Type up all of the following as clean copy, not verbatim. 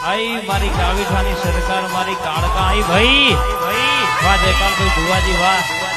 આઈ મારી કાવીઠાની સરકાર મારી કાળકા આઈ ભાઈ વાહ જયપાલ ભાઈ ભુવાજી વાહ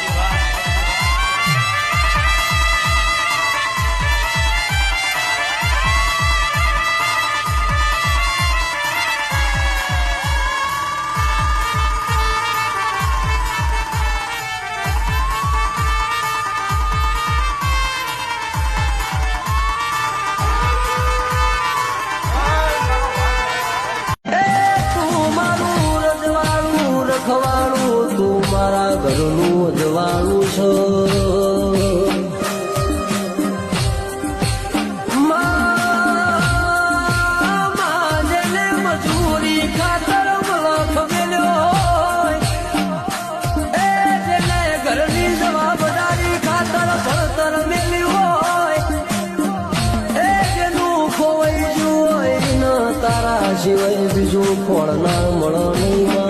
ઘરનું જવાનું છો જેને મજૂરી ખાતર મલખ મેલ્યો એ જેને ઘરની જવાબદારી ખાતર ભણતર મેલ્યું હોય એ જેનું ખોવાઈ ગયું હોય તારા સિવાય બીજું કોણ ના મળો નહીં